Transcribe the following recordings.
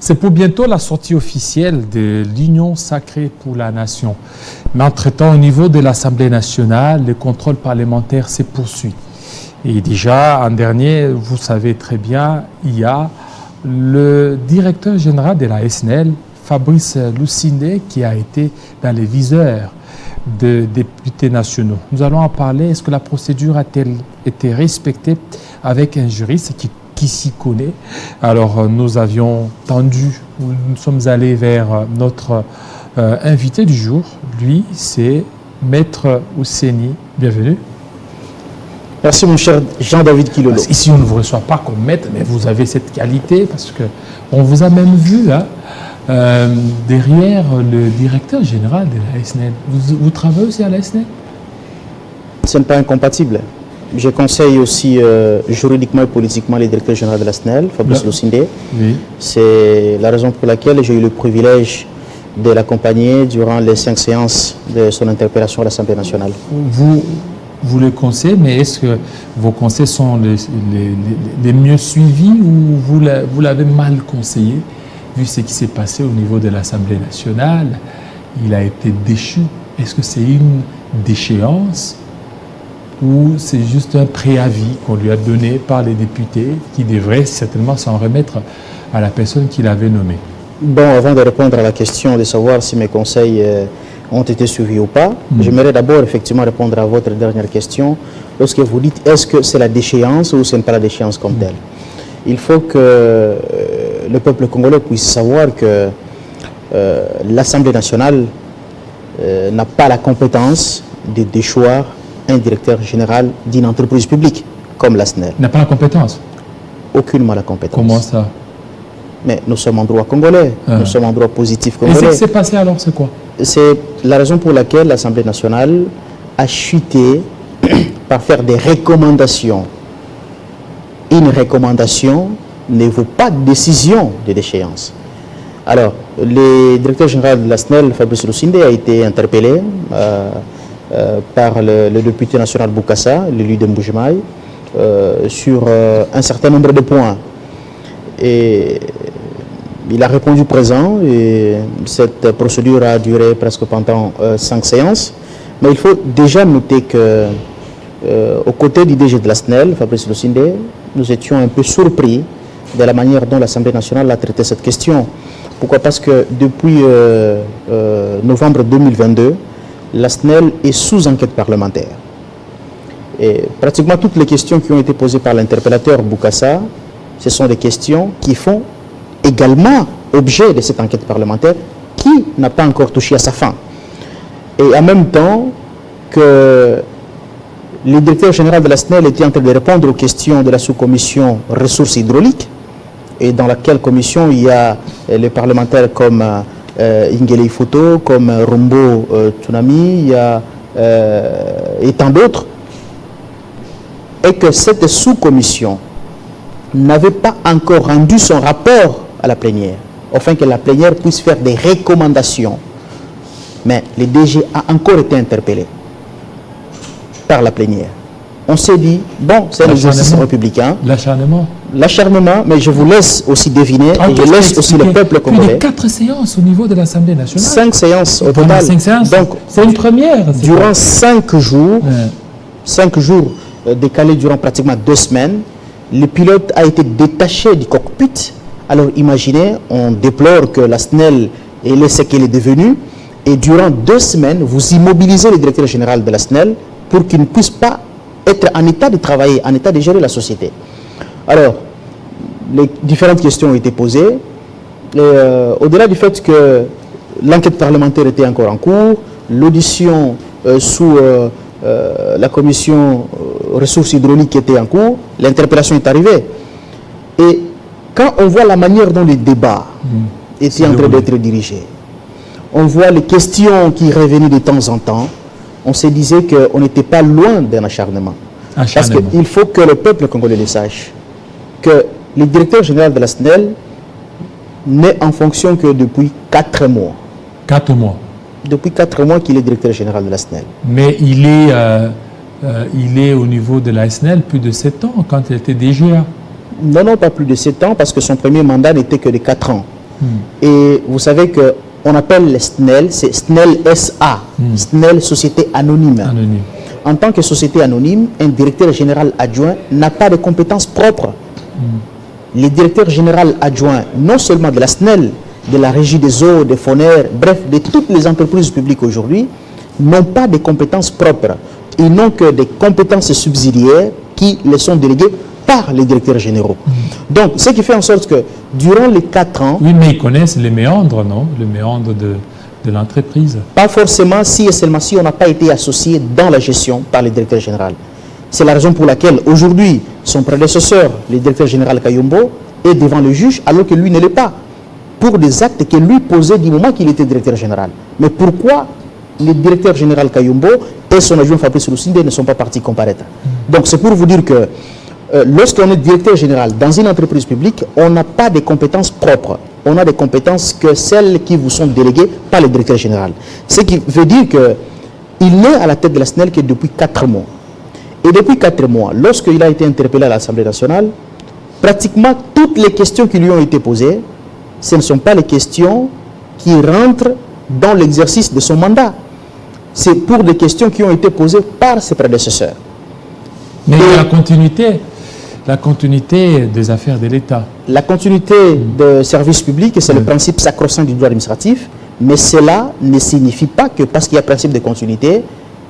C'est pour bientôt la sortie officielle de l'Union sacrée pour la nation. Mais entre-temps, au niveau de l'Assemblée nationale, le contrôle parlementaire se poursuit. Et déjà, en dernier, vous savez très bien, il y a le directeur général de la SNEL, Fabrice Lucindé, qui a été dans les viseurs des députés nationaux. Nous allons en parler. Est-ce que la procédure a-t-elle été respectée avec un juriste qui s'y connaît? Alors, nous avions tendu, nous sommes allés vers notre invité du jour. Lui, c'est Maître Ousseini. Bienvenue. Merci mon cher Jean-David Kilolo. Ici, on ne vous reçoit pas comme maître, mais vous avez cette qualité parce qu'on vous a même vu derrière le directeur général de la SNEL. Vous travaillez aussi à la SNEL? Ce n'est pas incompatible. Je conseille aussi juridiquement et politiquement le directeur général de la SNEL, Fabrice Lucindé. Oui. C'est la raison pour laquelle j'ai eu le privilège de l'accompagner durant les 5 séances de son interpellation à l'Assemblée nationale. Vous le conseillez, mais est-ce que vos conseils sont les mieux suivis ou vous l'avez mal conseillé, vu ce qui s'est passé au niveau de l'Assemblée nationale? Il a été déchu. Est-ce que c'est une déchéance ou c'est juste un préavis qu'on lui a donné par les députés qui devraient certainement s'en remettre à la personne qu'il avait nommée? Bon, avant de répondre à la question de savoir si mes conseils ont été suivis ou pas, j'aimerais d'abord effectivement répondre à votre dernière question. Lorsque vous dites est-ce que c'est la déchéance ou ce n'est pas la déchéance comme telle, il faut que le peuple congolais puisse savoir que l'Assemblée nationale n'a pas la compétence de déchoir un directeur général d'une entreprise publique comme la SNEL. N'a pas la compétence? Aucunement la compétence. Comment ça? Mais nous sommes en droit congolais, nous sommes en droit positif congolais. Et ce qui s'est passé alors, c'est quoi? C'est la raison pour laquelle l'Assemblée nationale a chuté par faire des recommandations. Une recommandation ne vaut pas de décision de déchéance. Alors, le directeur général de la SNEL, Fabrice Lucindé, a été interpellé par le député national Boukassa, l'élu de Mbujimaï, sur un certain nombre de points. Et il a répondu présent et cette procédure a duré presque pendant 5 séances. Mais il faut déjà noter que, aux côtés du DG de la SNEL, Fabrice Lucindé, nous étions un peu surpris de la manière dont l'Assemblée nationale a traité cette question. Pourquoi? Parce que depuis novembre 2022, la SNEL est sous enquête parlementaire. Et pratiquement toutes les questions qui ont été posées par l'interpellateur Boukassa, ce sont des questions qui font également objet de cette enquête parlementaire qui n'a pas encore touché à sa fin. Et en même temps que le directeur général de la SNEL était en train de répondre aux questions de la sous-commission ressources hydrauliques, et dans laquelle commission il y a les parlementaires comme Ingele Ifoto, comme Rombo Tsunami, il y a, et tant d'autres, et que cette sous-commission n'avait pas encore rendu son rapport à la plénière, afin que la plénière puisse faire des recommandations. Mais le DG a encore été interpellé par la plénière. On s'est dit, bon, c'est un exercice républicain. L'acharnement. L'acharnement, mais je vous laisse aussi deviner, et je laisse aussi le peuple congolais. Plus de 4 séances au niveau de l'Assemblée nationale. 5 séances au total. 5 séances. Donc, c'est une première. Durant 5 jours, 5 jours décalés durant pratiquement 2 semaines, le pilote a été détaché du cockpit. Alors imaginez, on déplore que la SNEL est ce qu'elle est devenue, et durant 2 semaines, vous immobilisez le directeur général de la SNEL pour qu'il ne puisse pas être en état de travailler, en état de gérer la société. Alors, les différentes questions ont été posées. Au-delà du fait que l'enquête parlementaire était encore en cours, l'audition sous la commission ressources hydrauliques était en cours, l'interpellation est arrivée. Et quand on voit la manière dont les débats étaient en train d'être dirigés, on voit les questions qui revenaient de temps en temps, on se disait qu'on n'était pas loin d'un acharnement. Parce qu'il faut que le peuple congolais le sache, que le directeur général de la SNEL n'est en fonction que depuis 4 mois. 4 mois. Depuis 4 mois qu'il est directeur général de la SNEL. Mais il est au niveau de la SNEL plus de 7 ans quand il était DGA. Non, non, pas plus de 7 ans, parce que son premier mandat n'était que de 4 ans. Et vous savez qu'on appelle les SNEL, c'est SNEL SA, SNEL Société Anonyme. En tant que société anonyme, un directeur général adjoint n'a pas de compétences propres. Les directeurs généraux adjoints, non seulement de la SNEL, de la Régie des eaux, des FONER, bref, de toutes les entreprises publiques aujourd'hui, n'ont pas de compétences propres. Ils n'ont que des compétences subsidiaires qui les sont déléguées par les directeurs généraux. Donc, ce qui fait en sorte que durant les 4 ans... Oui, mais ils connaissent les méandres, non? Les méandres de l'entreprise. Pas forcément si et seulement si on n'a pas été associé dans la gestion par les directeurs généraux. C'est la raison pour laquelle aujourd'hui, son prédécesseur, le directeur général Kayombo, est devant le juge alors que lui ne l'est pas, pour des actes que lui posait du moment qu'il était directeur général. Mais pourquoi le directeur général Kayombo et son adjoint Fabrice Lusinde ne sont pas partis comparaître? Donc c'est pour vous dire que lorsqu'on est directeur général dans une entreprise publique, on n'a pas de compétences propres. On a des compétences que celles qui vous sont déléguées par le directeur général. Ce qui veut dire qu'il n'est à la tête de la SNEL que depuis 4 mois. Et depuis 4 mois, lorsqu'il a été interpellé à l'Assemblée nationale, pratiquement toutes les questions qui lui ont été posées, ce ne sont pas les questions qui rentrent dans l'exercice de son mandat. C'est pour des questions qui ont été posées par ses prédécesseurs. Mais la continuité des affaires de l'État. La continuité de service public, c'est le principe sacro-saint du droit administratif, mais cela ne signifie pas que parce qu'il y a principe de continuité,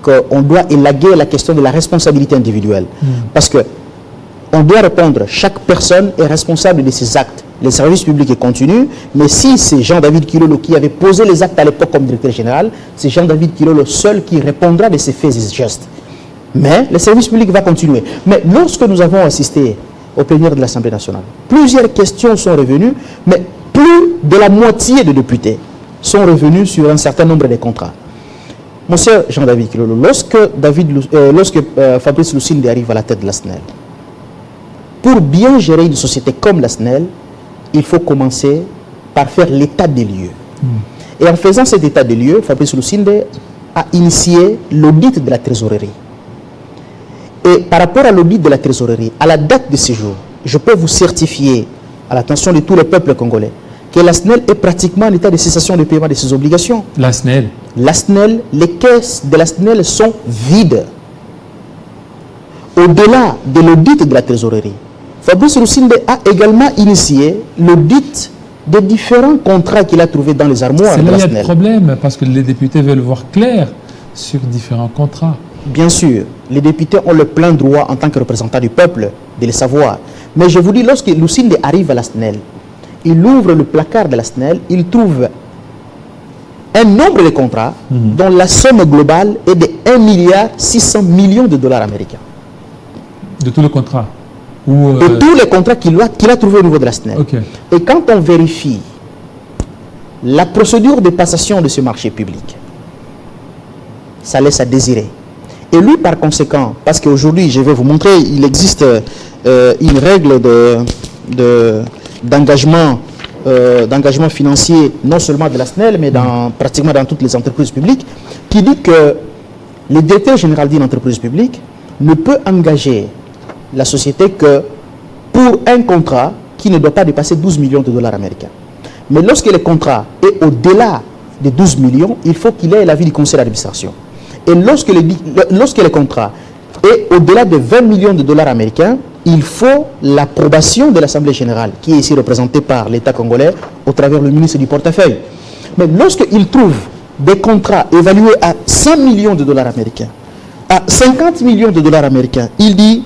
qu'on doit élaguer la question de la responsabilité individuelle. Parce que on doit répondre, chaque personne est responsable de ses actes. Le service public est continu, mais si c'est Jean-David Kilolo qui avait posé les actes à l'époque comme directeur général, c'est Jean-David Kilolo seul qui répondra de ses faits et ses gestes. Mais le service public va continuer. Mais lorsque nous avons assisté au plénière de l'Assemblée nationale, plusieurs questions sont revenues, mais plus de la moitié des députés sont revenus sur un certain nombre de contrats. Monsieur Jean-David Kilolo, lorsque Fabrice Lusinde arrive à la tête de la SNEL, pour bien gérer une société comme la SNEL, il faut commencer par faire l'état des lieux. Et en faisant cet état des lieux, Fabrice Lusinde a initié l'audit de la trésorerie. Et par rapport à l'audit de la trésorerie, à la date de ce jour, je peux vous certifier, à l'attention de tous les peuples congolais, que la SNEL est pratiquement en état de cessation de paiement de ses obligations. La SNEL? La SNEL, les caisses de la SNEL sont vides. Au-delà de l'audit de la trésorerie, Fabrice Lusinde a également initié l'audit des différents contrats qu'il a trouvés dans les armoires de la SNEL. C'est là qu'il y a de problème, parce que les députés veulent voir clair sur différents contrats. Bien sûr, les députés ont le plein droit en tant que représentants du peuple de le savoir. Mais je vous dis, lorsque Lusinde arrive à la SNEL, il ouvre le placard de la SNEL, il trouve un nombre de contrats dont la somme globale est de 1,6 milliard de dollars américains. De tous les contrats? De tous les contrats qu'il a trouvés au niveau de la SNEL. Et quand on vérifie la procédure de passation de ce marché public, ça laisse à désirer. Et lui, par conséquent, parce qu'aujourd'hui, je vais vous montrer, il existe une règle d'engagement financier, non seulement de la SNEL, mais pratiquement dans toutes les entreprises publiques, qui dit que le directeur général d'une entreprise publique ne peut engager la société que pour un contrat qui ne doit pas dépasser 12 millions de dollars américains. Mais lorsque le contrat est au-delà de 12 millions, il faut qu'il ait l'avis du conseil d'administration. Et lorsque le contrat est au-delà de 20 millions de dollars américains, il faut l'approbation de l'Assemblée générale, qui est ici représentée par l'État congolais au travers du ministre du portefeuille. Mais lorsqu'il trouve des contrats évalués à 100 millions de dollars américains, à 50 millions de dollars américains, il dit,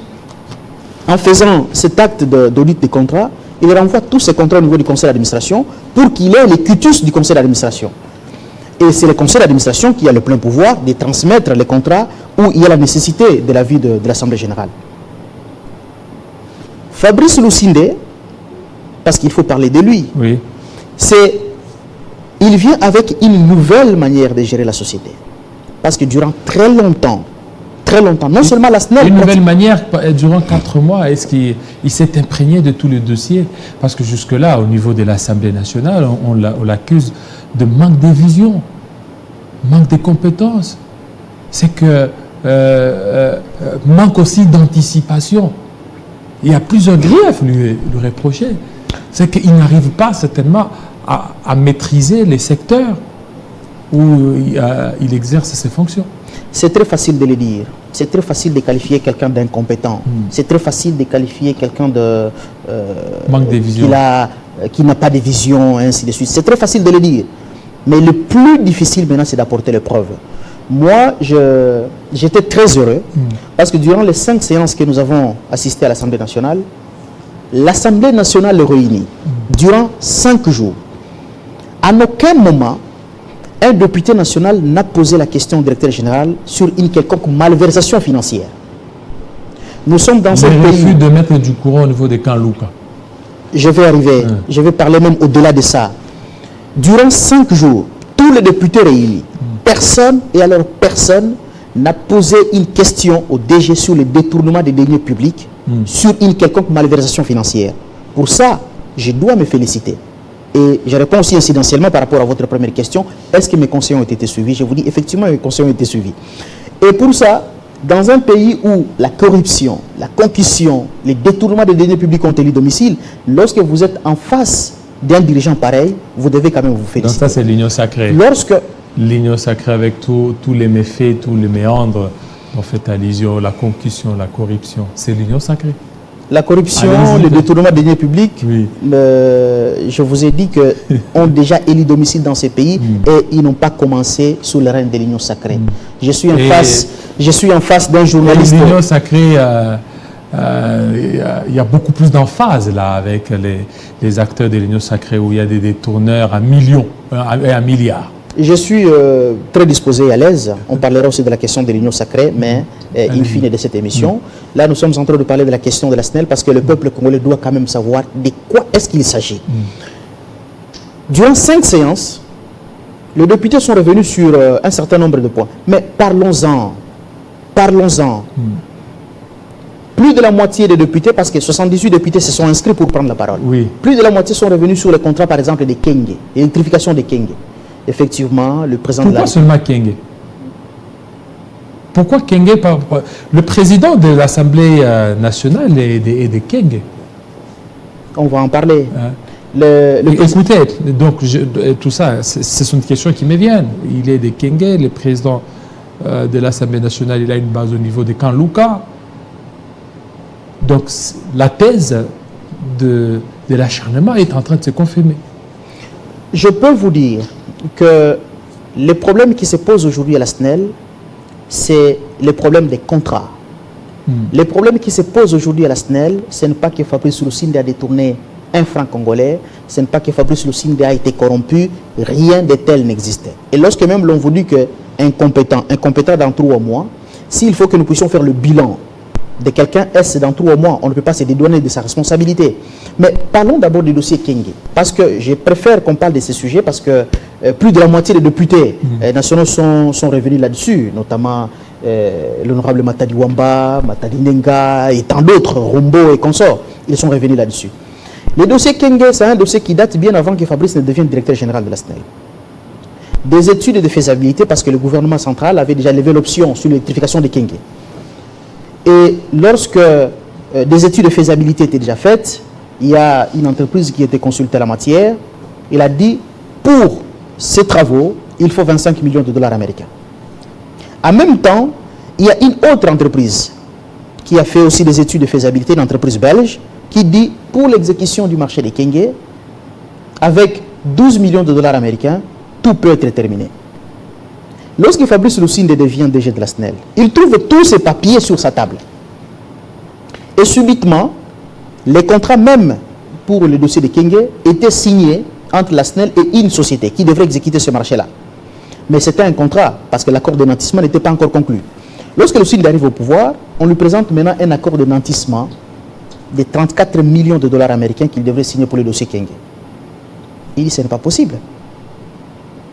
en faisant cet acte d'audit des contrats, il renvoie tous ces contrats au niveau du conseil d'administration pour qu'il ait les quitus du conseil d'administration. Et c'est le conseil d'administration qui a le plein pouvoir de transmettre les contrats où il y a la nécessité de l'avis de l'Assemblée générale. Fabrice Lusinde, parce qu'il faut parler de lui, il vient avec une nouvelle manière de gérer la société. Parce que durant très longtemps, non seulement la SNEL... Une nouvelle manière, durant 4 mois, est-ce qu'il s'est imprégné de tous les dossiers? Parce que jusque-là, au niveau de l'Assemblée nationale, on l'accuse de manque de vision, manque de compétences. C'est que manque aussi d'anticipation. Il y a plusieurs griefs lui reprocher. C'est qu'il n'arrive pas certainement à maîtriser les secteurs où il exerce ses fonctions. C'est très facile de le dire. C'est très facile de qualifier quelqu'un d'incompétent. C'est très facile de qualifier quelqu'un de manque de vision, qui n'a pas de vision, ainsi de suite. C'est très facile de le dire. Mais le plus difficile maintenant, c'est d'apporter les preuves. Moi, j'étais très heureux parce que durant les 5 séances que nous avons assistées à l'Assemblée nationale le réunit durant 5 jours. À aucun moment, un député national n'a posé la question au directeur général sur une quelconque malversation financière. Nous sommes dans un pays... Le refus de mettre du courant au niveau des camps Luka. Je vais arriver, je vais parler même au-delà de ça. Durant 5 jours, tous les députés réunis, personne n'a posé une question au DG sur le détournement des deniers publics, sur une quelconque malversation financière. Pour ça, je dois me féliciter. Et je réponds aussi incidentiellement par rapport à votre première question. Est-ce que mes conseils ont été suivis? Je vous dis effectivement, mes conseils ont été suivis. Et pour ça, dans un pays où la corruption, la concussion, les détournements des deniers publics ont élu domicile, lorsque vous êtes en face d'un dirigeant pareil, vous devez quand même vous féliciter. Donc ça, c'est l'union sacrée. L'union sacrée avec tous les méfaits, tous les méandres, en fait, allusion, la concussion, la corruption, c'est l'union sacrée. La corruption, le détournement des deniers publics, je vous ai dit qu'ils ont déjà élu domicile dans ces pays et ils n'ont pas commencé sous le règne de l'union sacrée. Je suis en face d'un journaliste. L'union sacrée, il y a beaucoup plus d'emphase là avec les acteurs de l'union sacrée où il y a des détourneurs à millions et à milliards. Je suis très disposé et à l'aise. On parlera aussi de la question de l'union sacrée, mais in fine de cette émission. Là, nous sommes en train de parler de la question de la SNEL parce que le peuple congolais doit quand même savoir de quoi est-ce qu'il s'agit. Durant 5 séances, les députés sont revenus sur un certain nombre de points. Mais parlons-en. Parlons-en. Plus de la moitié des députés, parce que 78 députés se sont inscrits pour prendre la parole. Plus de la moitié sont revenus sur le contrat, par exemple, des Kenge, l'électrification des Kenge. Effectivement, le président Pourquoi seulement Kenge? Pourquoi Kenge? Le président de l'Assemblée nationale est des Kenge. On va en parler. Écoutez, donc tout ça, ce sont des questions qui me viennent. Il est des Kenge, le président de l'Assemblée nationale, il a une base au niveau des camps Luka. Donc la thèse de l'acharnement est en train de se confirmer. Je peux vous dire que les problèmes qui se posent aujourd'hui à la SNEL, c'est les problèmes des contrats. Les problèmes qui se posent aujourd'hui à la SNEL, ce n'est pas que Fabrice Lusinde a détourné un franc congolais, ce n'est pas que Fabrice Lusinde a été corrompu, rien de tel n'existait. Et lorsque même l'on vous dit que incompétent dans 3 mois, s'il faut que nous puissions faire le bilan de quelqu'un, est-ce dans 3 mois, on ne peut pas se dédouaner de sa responsabilité. Mais parlons d'abord du dossier Kenge, parce que je préfère qu'on parle de ces sujets, parce que plus de la moitié des députés nationaux sont revenus là-dessus, notamment l'honorable Matadi Wamba, Matadi Nenga et tant d'autres, Rombo et consorts, ils sont revenus là-dessus. Le dossier Kenge, c'est un dossier qui date bien avant que Fabrice ne devienne directeur général de la SNEL. Des études de faisabilité, parce que le gouvernement central avait déjà levé l'option sur l'électrification des Kenge. Et lorsque des études de faisabilité étaient déjà faites, il y a une entreprise qui a été consultée à la matière. Il a dit, pour ces travaux, il faut 25 millions de dollars américains. En même temps, il y a une autre entreprise qui a fait aussi des études de faisabilité, une entreprise belge, qui dit, pour l'exécution du marché des Kenge, avec 12 millions de dollars américains, tout peut être terminé. Lorsque Fabrice Lusinde devient DG de la SNEL, il trouve tous ces papiers sur sa table. Et subitement, les contrats même pour le dossier de Kenge étaient signés entre la SNEL et une société qui devrait exécuter ce marché-là. Mais c'était un contrat parce que l'accord de nantissement n'était pas encore conclu. Lorsque Lusinde arrive au pouvoir, on lui présente maintenant un accord de nantissement de 34 millions de dollars américains qu'il devrait signer pour le dossier Kenge. Il dit ce n'est pas possible.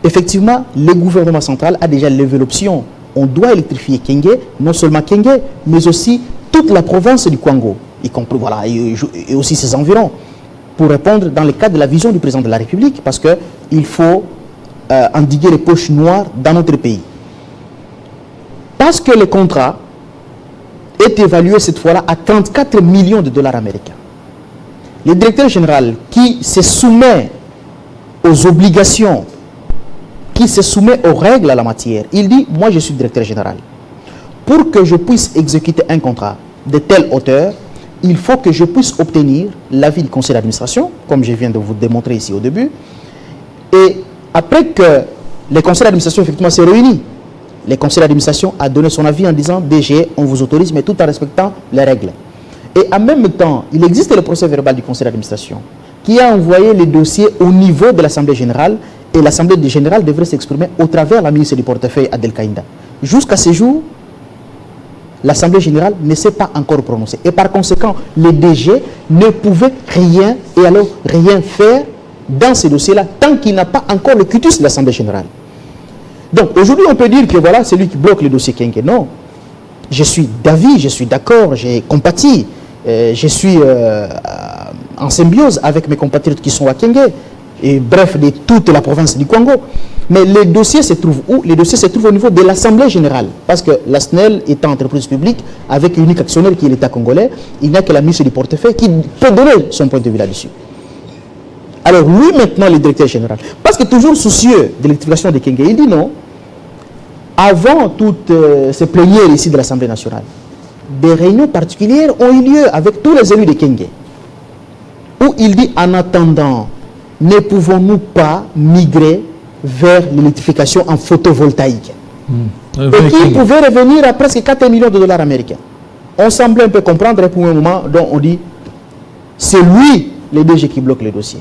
Effectivement, le gouvernement central a déjà levé l'option. On doit électrifier Kenge, non seulement Kenge, mais aussi toute la province du Kwango, y compris, voilà, et aussi ses environs, pour répondre dans le cadre de la vision du président de la République, parce qu'il faut endiguer les poches noires dans notre pays. Parce que le contrat est évalué cette fois-là à 34 millions de dollars américains. Le directeur général qui se soumet aux obligations, qui se soumet aux règles à la matière. Il dit, moi je suis directeur général. Pour que je puisse exécuter un contrat de telle hauteur, il faut que je puisse obtenir l'avis du conseil d'administration, comme je viens de vous démontrer ici au début. Et après que le conseil d'administration effectivement s'est réuni, le conseil d'administration a donné son avis en disant, DG, on vous autorise, mais tout en respectant les règles. Et en même temps, il existe le procès verbal du conseil d'administration qui a envoyé les dossiers au niveau de l'Assemblée générale, et l'Assemblée générale devrait s'exprimer au travers de la ministre du portefeuille Adel Kaïnda. Jusqu'à ce jour, l'Assemblée générale ne s'est pas encore prononcée. Et par conséquent, le DG ne pouvait rien, et alors rien faire dans ces dossiers-là, tant qu'il n'a pas encore le quitus de l'Assemblée générale. Donc aujourd'hui, on peut dire que voilà, c'est lui qui bloque le dossier Kenge. Non. Je suis d'avis, je suis d'accord, j'ai compatis, je suis en symbiose avec mes compatriotes qui sont à Kenge, et bref, de toute la province du Congo. Mais les dossiers se trouvent où? Les dossiers se trouvent au niveau de l'Assemblée générale. Parce que la SNEL étant entreprise publique, avec un unique actionnaire qui est l'État congolais, il n'y a que la ministre du portefeuille qui peut donner son point de vue là-dessus. Alors lui maintenant, le directeur général, parce que toujours soucieux de l'électrification de Kenge, il dit non. Avant toutes ces plénières ici de l'Assemblée nationale, des réunions particulières ont eu lieu avec tous les élus de Kenge, où il dit en attendant, ne pouvons-nous pas migrer vers l'électrification en photovoltaïque et qui pouvait revenir à presque 4 millions de dollars américains. On semblait un peu comprendre, et pour un moment, donc on dit, c'est lui, le DG, qui bloque le dossier.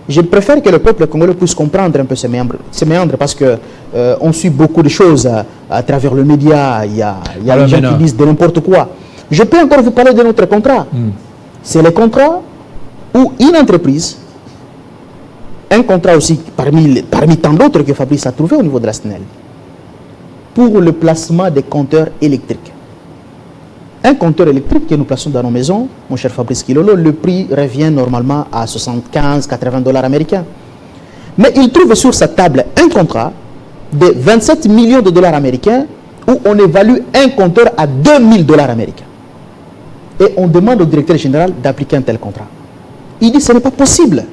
Je préfère que le peuple congolais puisse comprendre un peu ces méandres parce que on suit beaucoup de choses à travers le média. Il y a des gens qui disent de n'importe quoi. Je peux encore vous parler de notre contrat. C'est le contrat où une entreprise, un contrat aussi parmi tant d'autres que Fabrice a trouvé au niveau de la SNEL, pour le placement des compteurs électriques. Un compteur électrique que nous plaçons dans nos maisons, mon cher Fabrice Kilolo, le prix revient normalement à 75-80 dollars américains. Mais il trouve sur sa table un contrat de 27 millions de dollars américains où on évalue un compteur à 2000 dollars américains. Et on demande au directeur général d'appliquer un tel contrat. Il dit ce n'est pas possible.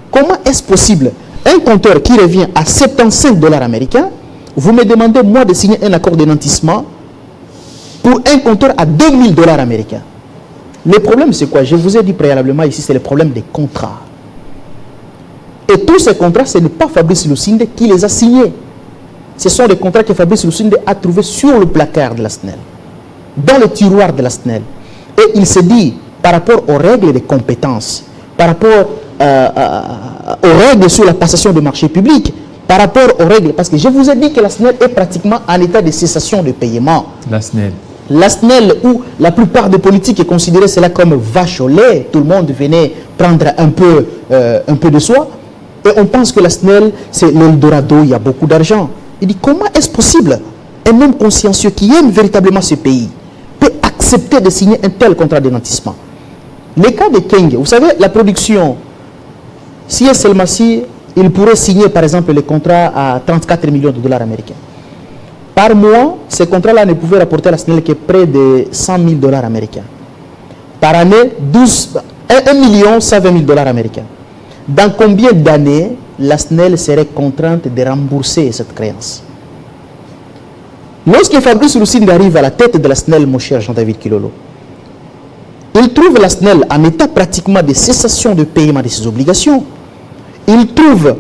Comment est-ce possible? Un compteur qui revient à 75 dollars américains, vous me demandez moi de signer un accord de nantissement pour un compteur à 2000 dollars américains. Le problème, c'est quoi? Je vous ai dit préalablement ici, c'est le problème des contrats. Et tous ces contrats, ce n'est pas Fabrice Lucinde qui les a signés. Ce sont des contrats que Fabrice Lucinde a trouvés sur le placard de la SNEL, dans le tiroir de la SNEL. Et il se dit, par rapport aux règles de compétences, par rapport aux règles sur la passation de marchés publics, par rapport aux règles, parce que je vous ai dit que la SNEL est pratiquement en état de cessation de paiement. La SNEL. La SNEL, où la plupart des politiques considéraient cela comme vache au lait, tout le monde venait prendre un peu de soi, et on pense que la SNEL, c'est l'Eldorado, il y a beaucoup d'argent. Il dit, comment est-ce possible? Un homme consciencieux qui aime véritablement ce pays peut accepter de signer un tel contrat de nantissement. Les cas de Kenge, vous savez, la production, si Selmassi, il pourrait signer par exemple les contrats à 34 millions de dollars américains. Par mois, ces contrats-là ne pouvaient rapporter à la SNEL que près de 100 000 dollars américains. Par année, 1 120 000 dollars américains. Dans combien d'années la SNEL serait contrainte de rembourser cette créance? Lorsque Fabrice Lucinde arrive à la tête de la SNEL, mon cher Jean-David Kilolo, il trouve la SNEL en état pratiquement de cessation de paiement de ses obligations. Il trouve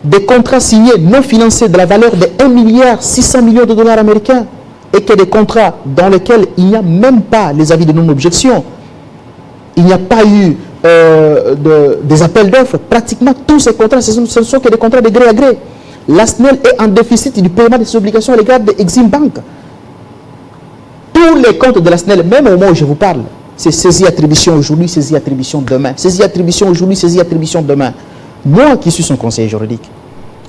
des contrats signés non financés de la valeur de 1,6 milliard de dollars américains et que des contrats dans lesquels il n'y a même pas les avis de non-objection. Il n'y a pas eu des appels d'offres. Pratiquement tous ces contrats, ce ne sont que des contrats de gré à gré. La SNEL est en déficit du paiement de ses obligations à l'égard de Exim Bank. Tous les comptes de la SNEL, même au moment où je vous parle, c'est saisie attribution aujourd'hui, saisie attribution demain, saisie attribution aujourd'hui, saisie attribution demain. Moi qui suis son conseiller juridique,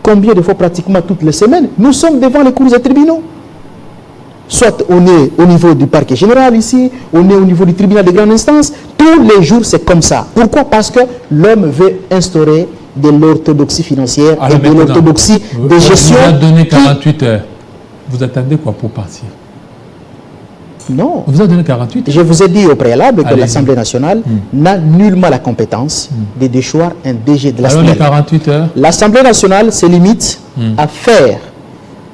combien de fois pratiquement toutes les semaines, nous sommes devant les cours et tribunaux. Soit on est au niveau du parquet général ici, on est au niveau du tribunal de grande instance, tous les jours c'est comme ça. Pourquoi? Parce que l'homme veut instaurer de l'orthodoxie financière et de l'orthodoxie de gestion. Vous avez donné 48 heures. Vous attendez quoi pour partir? Non. On vous a donné 48 heures. Je vous ai dit au préalable que l'Assemblée nationale n'a nullement la compétence de déchoir un DG de la SNEL. Alors les 48 heures. L'Assemblée nationale se limite à faire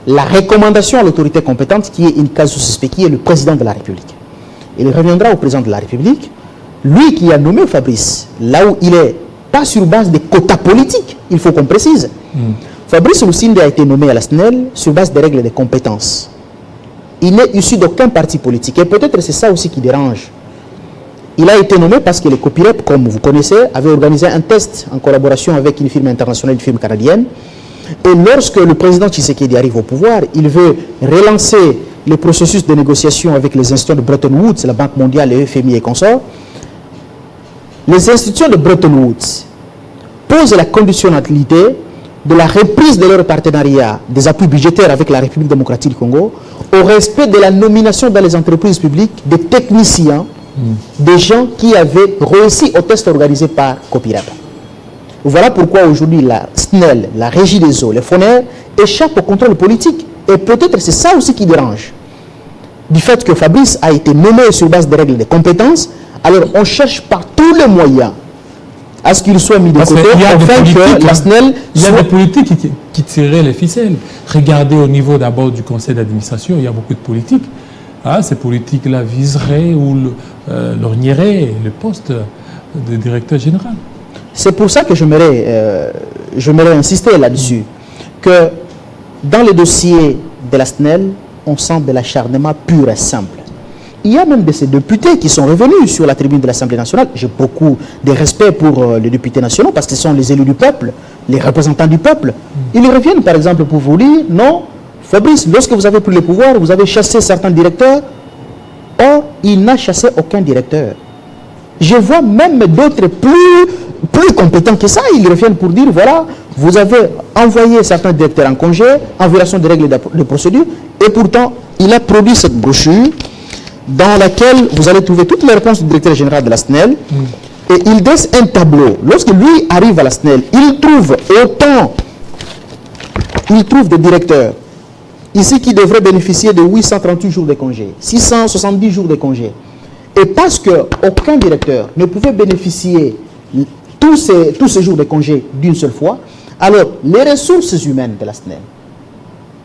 la recommandation à l'autorité compétente qui est une casus suspect, qui est le président de la République. Il reviendra au président de la République, lui qui a nommé Fabrice, là où il est, pas sur base des quotas politiques, il faut qu'on précise. Fabrice Lusinde a été nommé à la SNEL sur base des règles de compétences. Il n'est issu d'aucun parti politique. Et peut-être c'est ça aussi qui dérange. Il a été nommé parce que les Copirep, comme vous connaissez, avaient organisé un test en collaboration avec une firme internationale, une firme canadienne. Et lorsque le président Tshisekedi arrive au pouvoir, il veut relancer le processus de négociation avec les institutions de Bretton Woods, la Banque mondiale, le FMI et consorts. Les institutions de Bretton Woods posent la conditionnalité de la reprise de leur partenariat des appuis budgétaires avec la République démocratique du Congo au respect de la nomination dans les entreprises publiques des techniciens, des gens qui avaient réussi au test organisé par Copirep. Voilà pourquoi aujourd'hui la SNEL, la Régie des eaux, les FONER échappent au contrôle politique. Et peut-être c'est ça aussi qui dérange. Du fait que Fabrice a été nommé sur base des règles de compétences, alors on cherche par tous les moyens à ce qu'il soit mis de côté, afin que la SNEL... Il y a des politiques qui tiraient les ficelles. Regardez au niveau d'abord du conseil d'administration, il y a beaucoup de politiques. Ah, ces politiques-là viseraient ou lorgneraient le poste de directeur général. C'est pour ça que j'aimerais insister là-dessus, que dans les dossiers de la SNEL, on sent de l'acharnement pur et simple. Il y a même de ces députés qui sont revenus sur la tribune de l'Assemblée nationale. J'ai beaucoup de respect pour les députés nationaux parce que ce sont les élus du peuple, les représentants du peuple. Ils reviennent par exemple pour vous dire, non, Fabrice, lorsque vous avez pris le pouvoir, vous avez chassé certains directeurs. Or, il n'a chassé aucun directeur. Je vois même d'autres plus compétents que ça. Ils reviennent pour dire, voilà, vous avez envoyé certains directeurs en congé, en violation des règles de procédure, et pourtant, il a produit cette brochure dans laquelle vous allez trouver toutes les réponses du directeur général de la SNEL, et il dresse un tableau. Lorsque lui arrive à la SNEL, il trouve des directeurs ici qui devraient bénéficier de 838 jours de congé, 670 jours de congé. Et parce qu'aucun directeur ne pouvait bénéficier tous ces jours de congé d'une seule fois, alors les ressources humaines de la SNEL,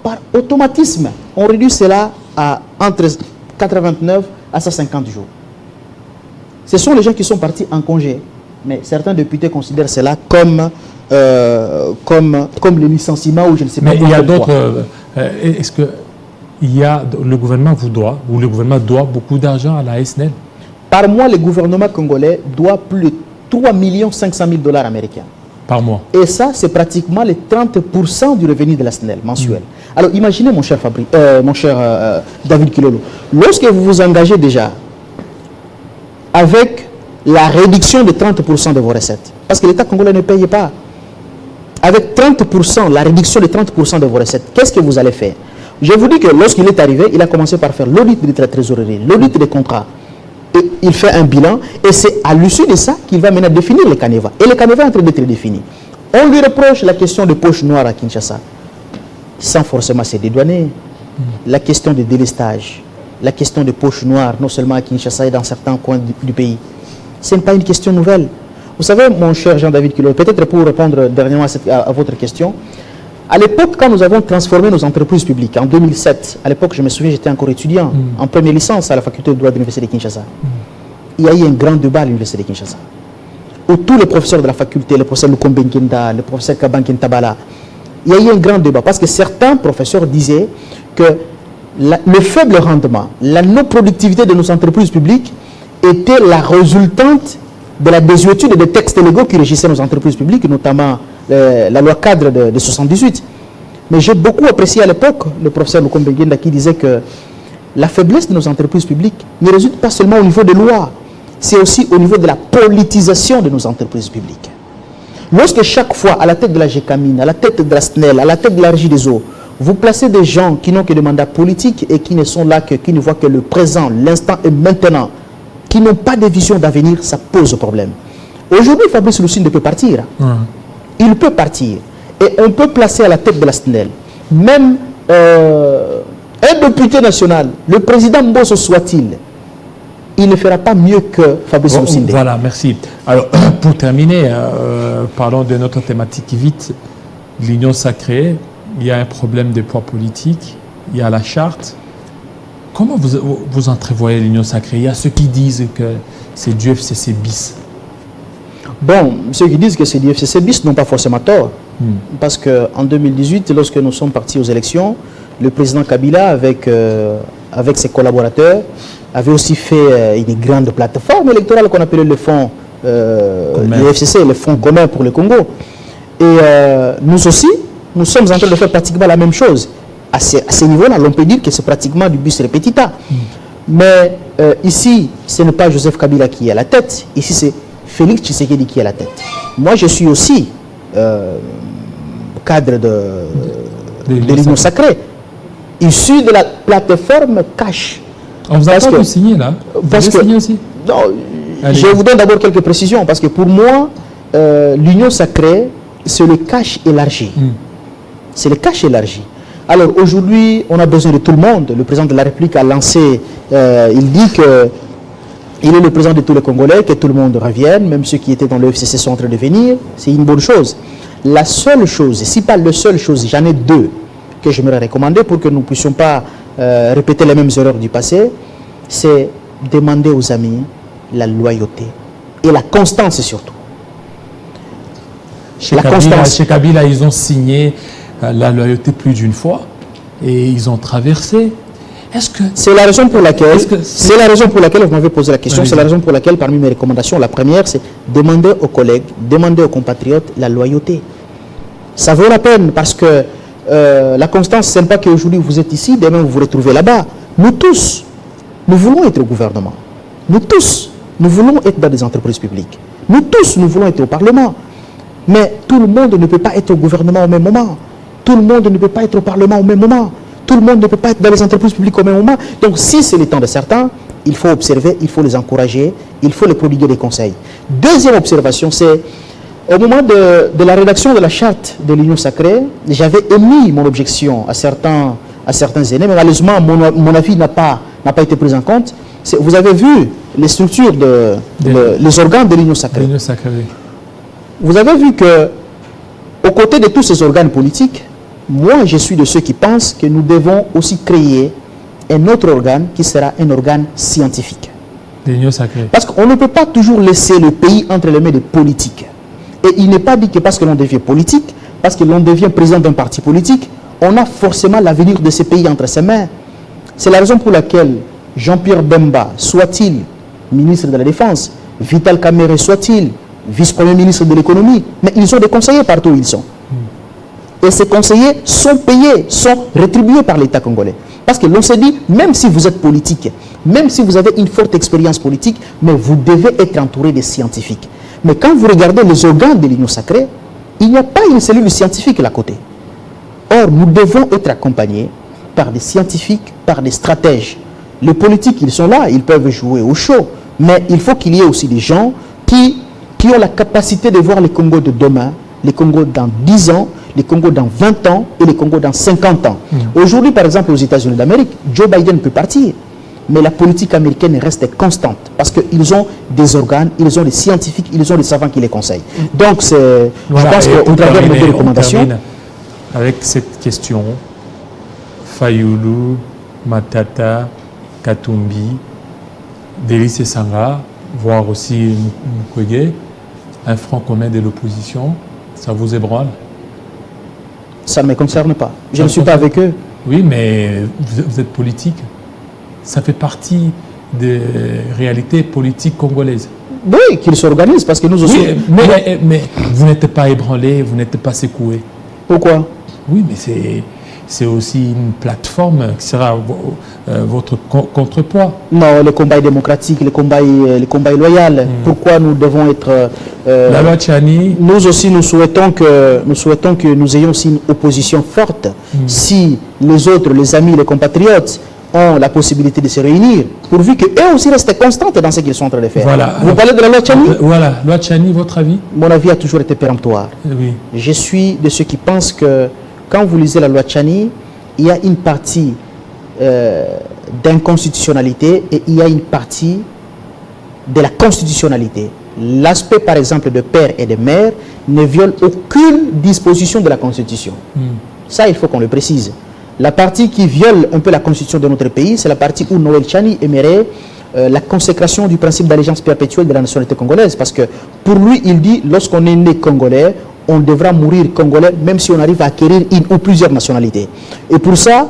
par automatisme, on réduit cela à entre 89 à 150 jours. Ce sont les gens qui sont partis en congé. Mais certains députés considèrent cela comme le licenciement ou je ne sais pas. Mais il y a d'autres... Est-ce que le gouvernement vous doit, ou le gouvernement doit beaucoup d'argent à la SNEL? Par mois, le gouvernement congolais doit plus de 3 500 000 $ américains. Par mois. Et ça, c'est pratiquement les 30% du revenu de la SNEL mensuel. Alors imaginez, mon cher David Kilolo, lorsque vous vous engagez déjà avec la réduction de 30% de vos recettes, parce que l'État congolais ne paye pas, avec 30%, la réduction de 30% de vos recettes, qu'est-ce que vous allez faire? Je vous dis que lorsqu'il est arrivé, il a commencé par faire l'audit de la trésorerie, l'audit des contrats. Et il fait un bilan et c'est à l'issue de ça qu'il va maintenant définir le canevas. Et le canevas est en train d'être défini. On lui reproche la question de poches noires à Kinshasa, sans forcément se dédouaner. La question de délestage, la question de poches noires, non seulement à Kinshasa et dans certains coins du pays. Ce n'est pas une question nouvelle. Vous savez, mon cher Jean-David Kilolo, peut-être pour répondre dernièrement à votre question, à l'époque, quand nous avons transformé nos entreprises publiques, en 2007, à l'époque, je me souviens, j'étais encore étudiant, en première licence à la faculté de droit de l'Université de Kinshasa. Il y a eu un grand débat à l'Université de Kinshasa, où tous les professeurs de la faculté, le professeur Lukombe Nkenda, le professeur Kabankin Tabala, il y a eu un grand débat, parce que certains professeurs disaient que le faible rendement, la non-productivité de nos entreprises publiques était la résultante de la désuétude des textes légaux qui régissaient nos entreprises publiques, notamment la loi cadre de 78. Mais j'ai beaucoup apprécié à l'époque le professeur Lukombe Nkenda qui disait que la faiblesse de nos entreprises publiques ne résulte pas seulement au niveau des lois, c'est aussi au niveau de la politisation de nos entreprises publiques. Lorsque chaque fois, à la tête de la GECAMINE, à la tête de la SNEL, à la tête de la Régie des eaux, vous placez des gens qui n'ont que des mandats politiques et qui ne sont là qui ne voient que le présent, l'instant et maintenant, qui n'ont pas de vision d'avenir, ça pose problème. Aujourd'hui, Fabrice Lusinde peut partir. Il peut partir. Et on peut placer à la tête de la SNEL même un un député national, le président Mbosso soit-il, il ne fera pas mieux que Fabrice Moussinde. Voilà, merci. Alors, pour terminer, parlons de notre thématique vite. L'union sacrée, il y a un problème de poids politique, il y a la charte. Comment vous entrevoyez l'union sacrée? Il y a ceux qui disent que c'est du FCC bis. Bon, ceux qui disent que c'est du FCC bis n'ont pas forcément tort. Parce qu'en 2018, lorsque nous sommes partis aux élections, le président Kabila, avec ses collaborateurs, avait aussi fait une grande plateforme électorale qu'on appelait le fonds, le FCC, le Fonds commun pour le Congo. Et nous aussi, nous sommes en train de faire pratiquement la même chose. À ce niveau-là, l'on peut dire que c'est pratiquement du bis repetita. Mais ici, ce n'est pas Joseph Kabila qui est à la tête. Ici, c'est Félix Tshisekedi qui est à la tête. Moi, je suis aussi cadre de l'Union sacrée, issu de la plateforme Cash. On vous a pas signé là? Parce que, signé aussi? Non, je vous donne d'abord quelques précisions, parce que pour moi, l'Union sacrée, c'est le Cash élargi. C'est le Cash élargi. Alors aujourd'hui, on a besoin de tout le monde. Le président de la République a lancé, il dit que il est le président de tous les Congolais, que tout le monde revienne, même ceux qui étaient dans le FCC sont en train de venir. C'est une bonne chose. La seule chose, si pas la seule chose, j'en ai deux que j'aimerais recommander pour que nous ne puissions pas répéter les mêmes erreurs du passé, c'est demander aux amis la loyauté et la constance surtout. Chez Kabila, ils ont signé la loyauté plus d'une fois et ils ont traversé. C'est la raison pour laquelle, vous m'avez posé la question, c'est la raison pour laquelle parmi mes recommandations, la première c'est demander aux collègues, demander aux compatriotes la loyauté. Ça vaut la peine parce que la constance, ce n'est pas qu'aujourd'hui vous êtes ici, demain vous vous retrouvez là-bas. Nous tous, nous voulons être au gouvernement. Nous tous, nous voulons être dans des entreprises publiques. Nous tous, nous voulons être au Parlement. Mais tout le monde ne peut pas être au gouvernement au même moment. Tout le monde ne peut pas être au Parlement au même moment. Tout le monde ne peut pas être dans les entreprises publiques au même moment. Donc si c'est le temps de certains, il faut observer, il faut les encourager, il faut les prodiguer des conseils. Deuxième observation, c'est au moment de la rédaction de la charte de l'Union sacrée, j'avais émis mon objection à certains aînés, mais malheureusement mon avis n'a pas été pris en compte. Vous avez vu les structures, les organes de l'Union sacrée. Vous avez vu que, aux côtés de tous ces organes politiques, moi, je suis de ceux qui pensent que nous devons aussi créer un autre organe qui sera un organe scientifique. L'Union sacrée. Parce qu'on ne peut pas toujours laisser le pays entre les mains des politiques. Et il n'est pas dit que parce que l'on devient politique, parce que l'on devient président d'un parti politique, on a forcément l'avenir de ce pays entre ses mains. C'est la raison pour laquelle Jean-Pierre Bemba, soit-il ministre de la Défense, Vital Kamerhe, soit-il vice-premier ministre de l'économie, mais ils ont des conseillers partout où ils sont. Et ces conseillers sont payés, sont rétribués par l'État congolais. Parce que l'on s'est dit, même si vous êtes politique, même si vous avez une forte expérience politique, mais vous devez être entouré de scientifiques. Mais quand vous regardez les organes de l'Union sacrée, il n'y a pas une cellule scientifique là à côté. Or, nous devons être accompagnés par des scientifiques, par des stratèges. Les politiques, ils sont là, ils peuvent jouer au show, mais il faut qu'il y ait aussi des gens qui ont la capacité de voir les Congos de demain, les Congos dans 10 ans, les Congos dans 20 ans et les Congos dans 50 ans. Aujourd'hui, par exemple, aux États-Unis d'Amérique, Joe Biden peut partir, mais la politique américaine reste constante parce qu'ils ont des organes, ils ont des scientifiques, ils ont des savants qui les conseillent. Donc, je pense qu'au travers de mes recommandations... Avec cette question, Fayoulou, Matata, Katumbi, Délice Sanga, voire aussi Mukwege, un front commun de l'opposition, ça vous ébranle? Ça ne me concerne pas. Je ne suis pas avec eux. Oui, mais vous êtes politique. Ça fait partie des réalités politiques congolaises. Oui, qu'ils s'organisent, parce que nous aussi... Oui, mais vous n'êtes pas ébranlé, vous n'êtes pas secoué. Pourquoi? Oui, mais c'est aussi une plateforme qui sera votre contrepoids. Non, le combat est démocratique, le combat est loyal. Pourquoi nous devons être... la loi Tchani... Nous aussi, nous souhaitons que nous ayons aussi une opposition forte. Si les autres, les amis, les compatriotes ont la possibilité de se réunir, pourvu qu'eux aussi restent constants dans ce qu'ils sont en train de faire. Voilà. Vous parlez de la loi Tchani? Voilà, loi Tchani, votre avis? Mon avis a toujours été péremptoire. Oui. Je suis de ceux qui pensent que quand vous lisez la loi Tchani, il y a une partie d'inconstitutionnalité et il y a une partie de la constitutionnalité. L'aspect, par exemple, de père et de mère ne viole aucune disposition de la Constitution. Ça, il faut qu'on le précise. La partie qui viole un peu la Constitution de notre pays, c'est la partie où Noël Tchani aimerait la consécration du principe d'allégeance perpétuelle de la nationalité congolaise. Parce que pour lui, il dit, lorsqu'on est né congolais, on devra mourir congolais, même si on arrive à acquérir une ou plusieurs nationalités. Et pour ça,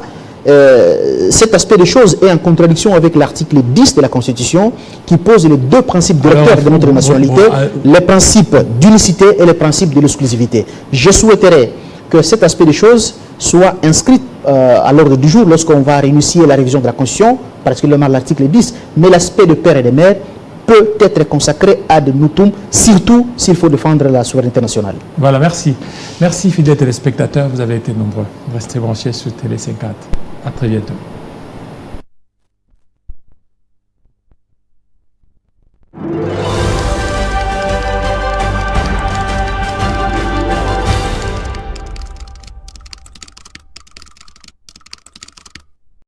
cet aspect des choses est en contradiction avec l'article 10 de la Constitution qui pose les deux principes directeurs de notre nationalité, les principes d'unicité et les principes de l'exclusivité. Je souhaiterais que cet aspect des choses soit inscrit à l'ordre du jour lorsqu'on va réinitier la révision de la Constitution, particulièrement l'article 10, mais l'aspect de père et de mère peut être consacré à de nutum, surtout s'il faut défendre la souveraineté nationale. Voilà, merci. Merci, fidèles téléspectateurs, vous avez été nombreux. Restez branchés sur Télé 54. À très bientôt.